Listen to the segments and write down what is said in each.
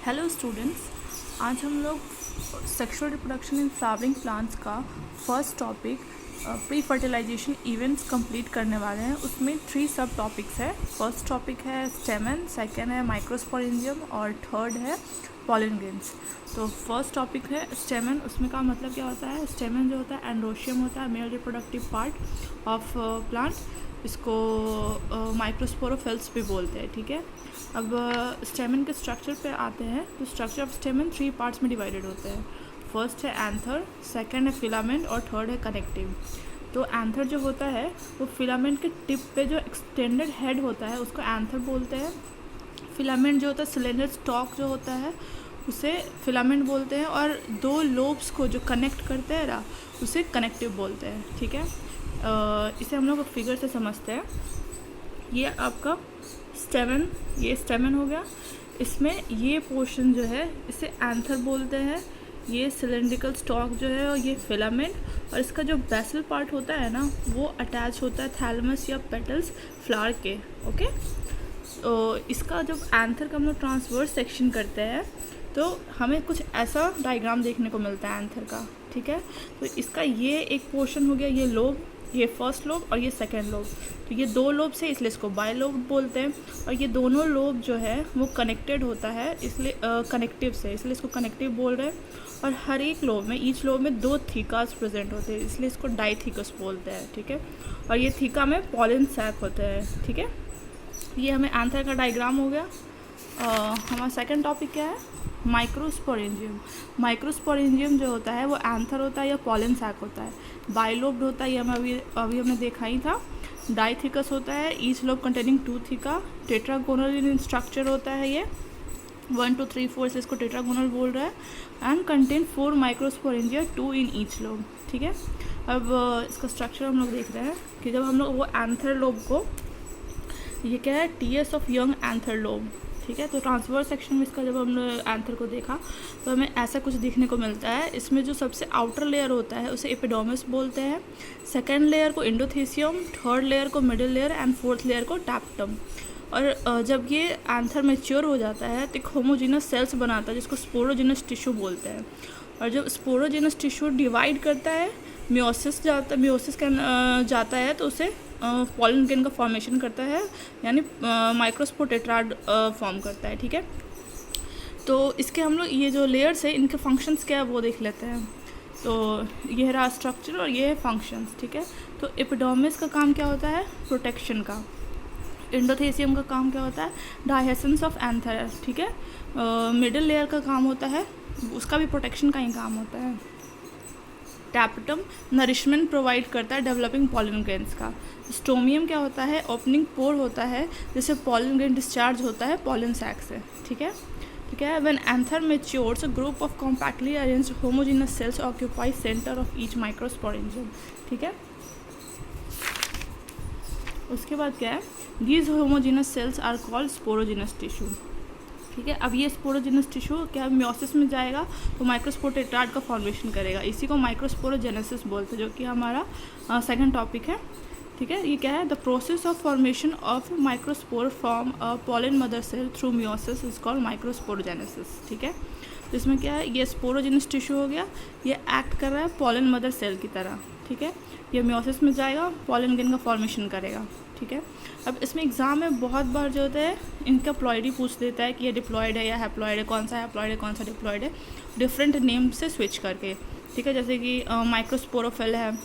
Hello students, आज हम लोग sexual reproduction in flowering plants का first topic pre fertilisation events complete करने वाले हैं। उसमें 3 सब टॉपिक्स है। फर्स्ट टॉपिक है स्टेमन, सेकंड है माइक्रोस्पोरेंजियम और थर्ड है पॉलन ग्रेन्स। तो फर्स्ट टॉपिक है स्टेमन। उसमें का मतलब क्या होता है? स्टेमन जो होता है एंड्रोशियम होता है, male reproductive part of plant. इसको माइक्रोस्पोरोफिल्स भी बोलते हैं। ठीक है, अब स्टेमन के स्ट्रक्चर पे आते हैं। तो स्ट्रक्चर ऑफ स्टेमन 3 पार्ट्स में डिवाइडेड होते हैं। फर्स्ट है एंथर, सेकंड है फिलामेंट और थर्ड है कनेक्टिव। तो एंथर जो होता है वो फिलामेंट के टिप पे जो एक्सटेंडेड हेड होता है उसको एंथर बोलते हैं। फिलामेंट जो होता है, सिलेंडर स्टॉक जो होता है उसे फिलामेंट बोलते हैं, और 2 लोब्स को जो कनेक्ट करते हैं ना उसे कनेक्टिव बोलते हैं। ठीक है, इसे हम लोग फिगर से समझते हैं। ये आपका स्टेमन, ये स्टेमन हो गया। इसमें ये पोर्शन जो है इसे एंथर बोलते हैं। ये सिलेंड्रिकल स्टॉक जो है और ये फिलामेंट, और इसका जो बेसल पार्ट होता है ना वो अटैच होता है थैलमस या पेटल्स फ्लावर के। ओके, तो इसका जब एंथर का हम लोग ट्रांसवर्स सेक्शन करते हैं तो हमें कुछ ऐसा डायग्राम देखने को मिलता है एंथर का। ठीक है, तो इसका ये एक पोर्शन हो गया, ये लोब, ये फर्स्ट लोब और ये सेकेंड लोब। तो ये 2 लोब से इसलिए इसको बायलोब बोलते हैं, और ये दोनों लोब जो है वो कनेक्टेड होता है इसलिए कनेक्टिव से, इसलिए इसको कनेक्टिव बोल रहे हैं। और हर एक लोब में, ईच लोब में 2 थीकास प्रेजेंट होते हैं, इसलिए इसको डाइथीकस बोलते हैं। ठीक है, और ये थीका में पॉलन सैक होते हैं। ठीक है, ये हमें एंथर का डायग्राम हो गया। हमारा सेकंड टॉपिक क्या है? माइक्रोस्पोरेंजियम। माइक्रोस्पोरेंजियम जो होता है वो एंथर होता है या पॉलन सैक होता है। बाइलोब्ड होता है, ये हमें अभी हमने देखा ही था। डाइथिकस होता है, each lobe containing 2 theca. Tetragonal इन स्ट्रक्चर होता है, ये 1 2 3 4 से इसको टेट्रागोनल बोल रहा है। And contain 4 microsporangia, 2 in each lobe. ठीक है, अब इसका स्ट्रक्चर हम लोग देख रहे हैं कि जब हम लोग वो एंथर लोब को, ये क्या है? TS of young anther lobe. ठीक है, तो ट्रांसवर्स सेक्शन में इसका जब हमने एंथर को देखा तो हमें ऐसा कुछ देखने को मिलता है। इसमें जो सबसे आउटर लेयर होता है उसे एपिडर्मिस बोलते हैं, सेकेंड लेयर को एंडोथेसियम, थर्ड लेयर को middle layer and fourth layer को टैप्टम। और जब ये एंथर मैच्योर हो जाता है तो एक होमोजीनस सेल्स बनाता है जिसको स्पोरोजिनस टिश्यू बोलते हैं। और जब स्पोरोजिनस टिश्यू डिवाइड करता है, मियोसिस जाता है तो उसे पॉलन ग्रेन का फॉर्मेशन करता है, यानी माइक्रोस्पोर टेट्राड फॉर्म करता है। ठीक है, तो इसके हम लोग ये जो लेयर्स है इनके फंक्शंस क्या है वो देख लेते हैं। तो ये रहा स्ट्रक्चर और ये है फंक्शंस। ठीक है, तो एपिडर्मिस का काम क्या होता है? प्रोटेक्शन का। एंडोथेसियम का काम क्या होता है? डायहेसेंस ऑफ एंथर। ठीक है, मिडिल लेयर का काम होता है, उसका भी प्रोटेक्शन का ही काम होता है। टैप्टम नरिशमेंट प्रोवाइड करता है डेवलपिंग पॉलन ग्रेन्स का। स्टोमियम क्या होता है? ओपनिंग पोर होता है जिससे पॉलन ग्रेन डिस्चार्ज होता है पॉलन सैक से। ठीक है, when anther matures, a group of compactly arranged homogenous cells occupy centre of each microsporangium. ठीक है, उसके बाद क्या है? These homogenous cells are called sporogenous tissue. ठीक है, अब ये स्पोरोजिनस टिश्यू क्या मियोसिस में जाएगा तो माइक्रोस्पोर टेट्राड का फॉर्मेशन करेगा। इसी को माइक्रोस्पोरोजेनेसिस बोलते हैं, जो कि हमारा सेकंड टॉपिक है। ठीक है, ये क्या है? The process of formation of microspore from a pollen mother cell through meiosis is called microsporogenesis. ठीक है, तो इसमें क्या है? ये स्पोरोजिनस टिश्यू हो गया, ये एक्ट कर रहा है पॉलन मदर सेल की तरह। ठीक है, ये मियोसिस में जाएगा, पॉलन ग्रेन का फॉर्मेशन करेगा। ठीक है, अब इसमें एग्जाम में बहुत बार जो होता है इनका प्लॉइड ही पूछ देता है कि ये डिप्लॉयड है या हैप्लॉयड है, कौन सा हैप्लॉयड है कौन सा डिप्लॉयड है, डिफरेंट नेम से स्विच करके। ठीक है, जैसे कि माइक्रोस्पोरोफिल है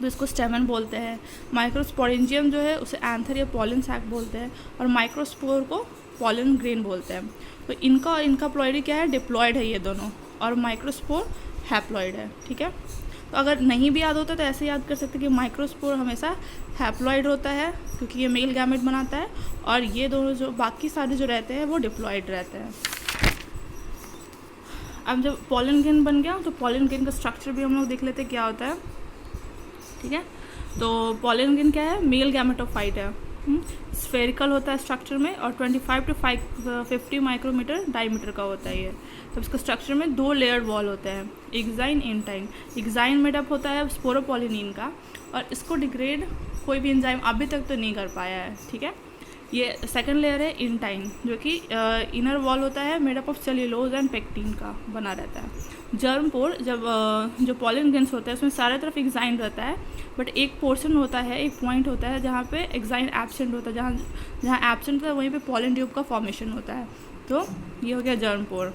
तो इसको स्टेमन बोलते हैं, माइक्रोस्पोरेंजियम जो है उसे एंथर या पॉलन सैक बोलते हैं, और माइक्रोस्पोर को पॉलन ग्रेन बोलते हैं। तो इनका प्लॉइड क्या है? डिप्लॉयड है ये दोनों, और माइक्रोस्पोर हैप्लॉयड है। ठीक है, तो अगर नहीं भी याद होता तो ऐसे याद कर सकते कि माइक्रोस्पोर हमेशा हैप्लॉइड होता है क्योंकि ये मेल गैमेट बनाता है, और ये दोनों जो बाकी सारे जो रहते हैं वो डिप्लॉयड रहते हैं। अब जब पॉलन ग्रेन बन गया तो पॉलन ग्रेन का स्ट्रक्चर भी हम लोग देख लेते हैं क्या होता है। ठीक है, तो पॉलन ग्रेन क्या है? मेल गैमेटोफाइट है, स्फेरिकल होता है स्ट्रक्चर में, और 25 to 50 माइक्रोमीटर डायमीटर का होता है ये। तो इसका स्ट्रक्चर में 2 लेयर्ड वॉल होते हैं, एग्जाइन एंटाइन। एग्जाइन मेडअप होता है स्पोरोपोलिनिन का, और इसको डिग्रेड कोई भी एंजाइम अभी तक तो नहीं कर पाया है। ठीक है, ये सेकंड लेयर है इंटाइन, जो कि इनर वॉल होता है made up of cellulose and pectin का बना रहता है। जर्म पोर, जब जो पॉलन ग्रेन्स होता है उसमें सारे तरफ एग्जाइन रहता है, बट एक पोर्शन होता है, एक पॉइंट होता है जहाँ पे एग्जाइन एब्सेंट होता है, जहाँ एब्सेंट होता है वहीं पे पॉलन ट्यूब का फॉर्मेशन होता है। तो ये हो गया जर्म पोर।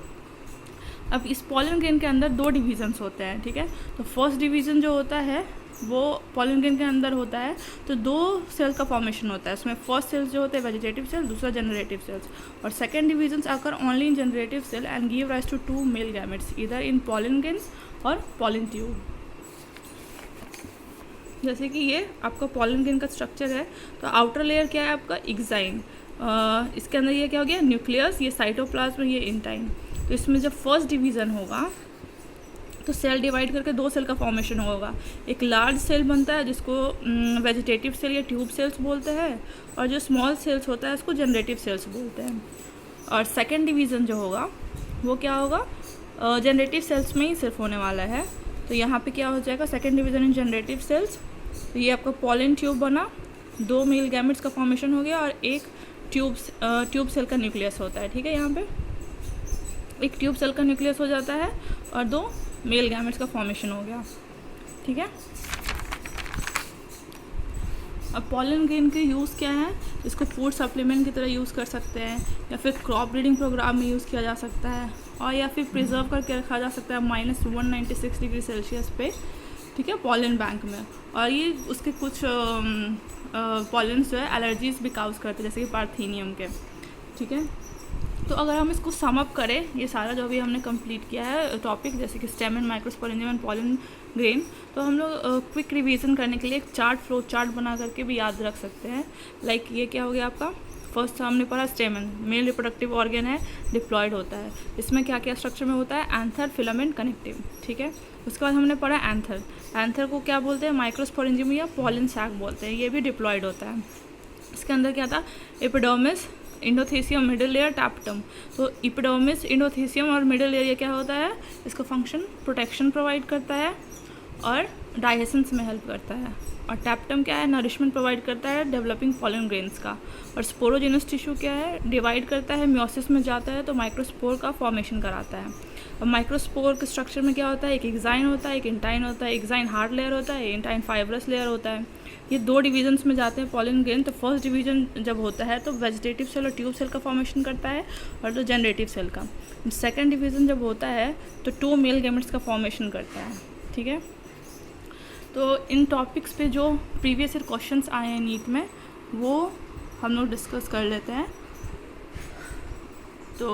अब इस पॉलन ग्रेन के अंदर 2 डिवीजन्स होते हैं, ठीक है। तो फर्स्ट डिवीज़न जो होता है वो पॉलन ग्रेन के अंदर होता है, तो 2 सेल का फॉर्मेशन होता है। उसमें फर्स्ट सेल्स जो होते हैं वेजिटेटिव सेल, दूसरा जनरेटिव सेल्स, और सेकेंड डिवीजन्स आकर only in generative cell and give rise to 2 male gametes इधर इन पॉलन ग्रेन्स और पॉलन ट्यूब। जैसे कि ये आपका पॉलन ग्रेन का स्ट्रक्चर है, तो आउटर लेयर क्या है आपका एग्जाइन, इसके अंदर ये क्या हो गया न्यूक्लियस, ये साइटोप्लाज्म, ये इंटाइन। तो इसमें जब फर्स्ट डिवीज़न होगा तो सेल डिवाइड करके 2 सेल का फॉर्मेशन होगा। एक लार्ज सेल बनता है जिसको वेजिटेटिव सेल या ट्यूब सेल्स बोलते हैं, और जो स्मॉल सेल्स होता है उसको जनरेटिव सेल्स बोलते हैं। और सेकेंड डिवीज़न जो होगा वो क्या होगा, जनरेटिव सेल्स में ही सिर्फ होने वाला है। तो यहाँ पे क्या हो जाएगा, सेकेंड डिवीज़न इन जनरेटिव सेल्स। तो ये आपका पॉलन ट्यूब बना, 2 मेल गैमेट्स का फॉर्मेशन हो गया, और एक ट्यूब सेल का न्यूक्लियस होता है, ठीक है। यहाँ पे एक ट्यूब सेल का न्यूक्लियस हो जाता है और 2 मेल गैमेट्स का फॉर्मेशन हो गया, ठीक है। अब पॉलन ग्रेन के यूज़ क्या है, इसको फूड सप्लीमेंट की तरह यूज़ कर सकते हैं, या फिर क्रॉप ब्रीडिंग प्रोग्राम में यूज़ किया जा सकता है, और या फिर प्रिजर्व करके रखा जा सकता है -196 डिग्री सेल्सियस पे, ठीक है, पॉलन बैंक में। और ये उसके कुछ पॉलन्स जो है एलर्जीज भी काउज करते हैं, जैसे कि पार्थेनियम के, ठीक है। तो अगर हम इसको सम अप करें, ये सारा जो भी हमने कंप्लीट किया है टॉपिक, जैसे कि stem and microsporangium and pollen grain, तो हम लोग क्विक रिवीजन करने के लिए एक फ्लो चार्ट बना करके भी याद रख सकते हैं। लाइक ये क्या हो गया आपका, फर्स्ट हमने पढ़ा स्टेमन, मेल रिप्रोडक्टिव ऑर्गन है, डिप्लॉयड होता है। इसमें क्या क्या स्ट्रक्चर में होता है, एंथर, फिलामेंट, कनेक्टिव, ठीक है। उसके बाद हमने पढ़ा एंथर, एंथर को क्या बोलते हैं, माइक्रोस्पोरेंजियम या पॉलन सैक बोलते हैं, ये भी डिप्लॉयड होता है। इसके अंदर क्या था, एपिडर्मिस, इंडोथेसियम, मिडिल लेयर, टैप्टम। तो एपिडर्मिस, इंडोथेसियम और मिडिल लेयर ये क्या होता है, इसका फंक्शन प्रोटेक्शन प्रोवाइड करता है और डाइजेशंस में हेल्प करता है। और टैप्टम क्या है, नरिशमेंट प्रोवाइड करता है डेवलपिंग पॉलन ग्रेन्स का। और स्पोरोजेनस टिश्यू क्या है, डिवाइड करता है, म्योसिस में जाता है तो माइक्रोस्पोर का फॉर्मेशन कराता है। अब माइक्रोस्पोर के स्ट्रक्चर में क्या होता है, एक एग्जाइन होता है, एक इंटाइन होता है। एग्जाइन हार्ड लेयर होता है, इंटाइन फाइब्रस लेयर होता है। ये 2 डिवीजन्स में जाते हैं पॉलन ग्रेन। तो फर्स्ट डिवीजन जब होता है तो वेजिटेटिव सेल और ट्यूब सेल का फॉर्मेशन करता है, और तो जनरेटिव सेल का। सेकेंड डिवीजन जब होता है तो 2 मेल गैमेट्स का फॉर्मेशन करता है, ठीक है। तो इन टॉपिक्स पे जो प्रीवियस ईयर क्वेश्चंस आए हैं नीट में, वो हम लोग डिस्कस कर लेते हैं। तो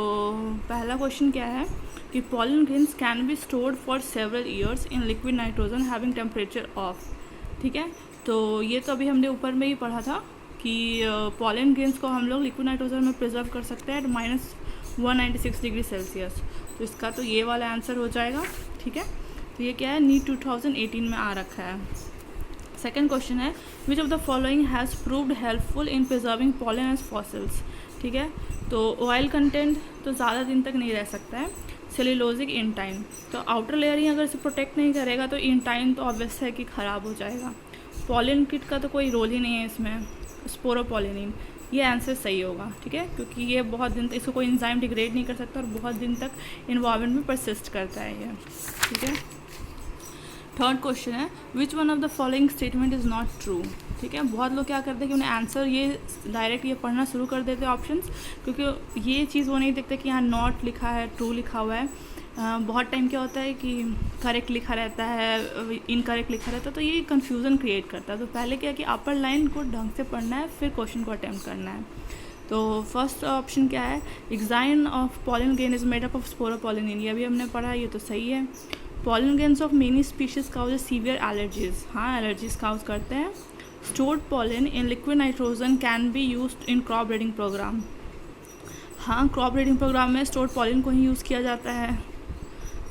पहला क्वेश्चन क्या है कि pollen grains can be stored for several years in liquid nitrogen having temperature of, ठीक है। तो ये तो अभी हमने ऊपर में ही पढ़ा था कि पॉलन ग्रेन्स को हम लोग लिक्विड नाइट्रोजन में प्रिजर्व कर सकते हैं -196 डिग्री सेल्सियस। तो इसका तो ये वाला आंसर हो जाएगा, ठीक है। तो ये क्या है, नीट 2018 में आ रखा है। सेकंड क्वेश्चन है, which of the following has proved helpful in preserving pollen as fossils, ठीक है। तो ऑयल कंटेंट तो ज़्यादा दिन तक नहीं रह सकता है। सेल्यूलोजिक, इंटाइन, तो आउटर लेयर ही अगर इसे प्रोटेक्ट नहीं करेगा तो इंटाइन तो ऑब्वियस है कि ख़राब हो जाएगा। पॉलन किट का तो कोई रोल ही नहीं है इसमें। स्पोरोपोलिनिन, ये आंसर सही होगा, ठीक है, क्योंकि ये बहुत दिन तक, इसको कोई एंजाइम डिग्रेड नहीं कर सकता और बहुत दिन तक इन्वायरमेंट में परसिस्ट करता है ये, ठीक है। थर्ड क्वेश्चन है, which one of the following statement is not true, ठीक है। बहुत लोग क्या करते हैं कि उन्हें आंसर ये डायरेक्ट ये पढ़ना शुरू कर देते हैं ऑप्शंस, क्योंकि ये चीज़ वो नहीं देखते कि यहाँ नॉट लिखा है, ट्रू लिखा हुआ है। बहुत टाइम क्या होता है कि करेक्ट लिखा रहता है, इनकरेक्ट लिखा रहता है, तो ये कन्फ्यूज़न क्रिएट करता है। तो पहले क्या है कि अपर लाइन को ढंग से पढ़ना है, फिर क्वेश्चन को अटैम्प्ट करना है। तो फर्स्ट ऑप्शन क्या है, exine of pollen grain is made up of sporopollenin, ये भी हमने पढ़ा, ये तो सही है। Pollen grains of many species cause severe allergies, हाँ एलर्जीज काउज करते हैं। Stored pollen in liquid nitrogen can be used in crop breeding program, हाँ क्रॉप ब्रीडिंग प्रोग्राम में स्टोर्ड पॉलन को ही यूज़ किया जाता है।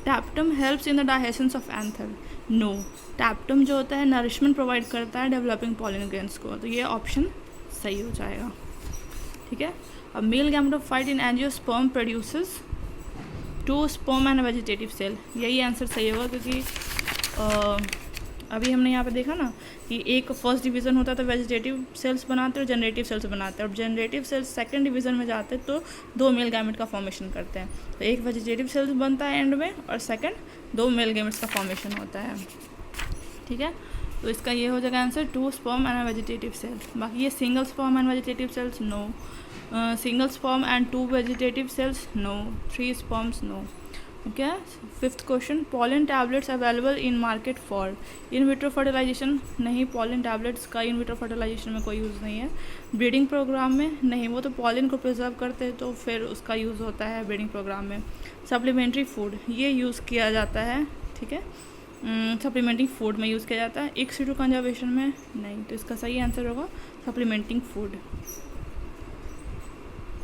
Tapetum helps in the digestions of anther, no, tapetum जो होता है नरिशमेंट प्रोवाइड करता है डेवलपिंग पॉलन ग्रेन्स को, तो ये ऑप्शन सही हो जाएगा, ठीक है। अब male gametophyte in angiosperm produces 2 sperm and vegetative cell, यही आंसर सही होगा, क्योंकि अभी हमने यहाँ पे देखा ना कि एक फर्स्ट डिवीज़न होता है तो वेजिटेटिव सेल्स बनाते हैं और जनरेटिव सेल्स बनाते हैं, और जनरेटिव सेल्स सेकंड डिवीज़न में जाते हैं तो 2 मेल गैमेट का फॉर्मेशन करते हैं। तो एक वेजिटेटिव सेल्स बनता है एंड में, और सेकंड 2 मेल गैमेट्स का फॉर्मेशन होता है। ठीक है, तो इसका ये हो जाएगा answer 2 sperm and vegetative cells. बाकी ये single sperm and vegetative cells no, single sperm and 2 vegetative cells no, 3 sperms no. Okay, fifth question, pollen tablets available in market for in vitro fertilization. नहीं, pollen tablets का in vitro fertilisation में कोई use नहीं है। Breeding program में नहीं, वो तो पॉलन को प्रिजर्व करते हैं तो फिर उसका यूज़ होता है ब्रीडिंग प्रोग्राम में। सप्लीमेंट्री फूड ये यूज़ किया जाता है, ठीक है, सप्लीमेंटिंग फूड में यूज़ किया जाता है। इन सिटू कंजर्वेशन में नहीं, तो इसका सही आंसर होगा सप्लीमेंटिंग फूड।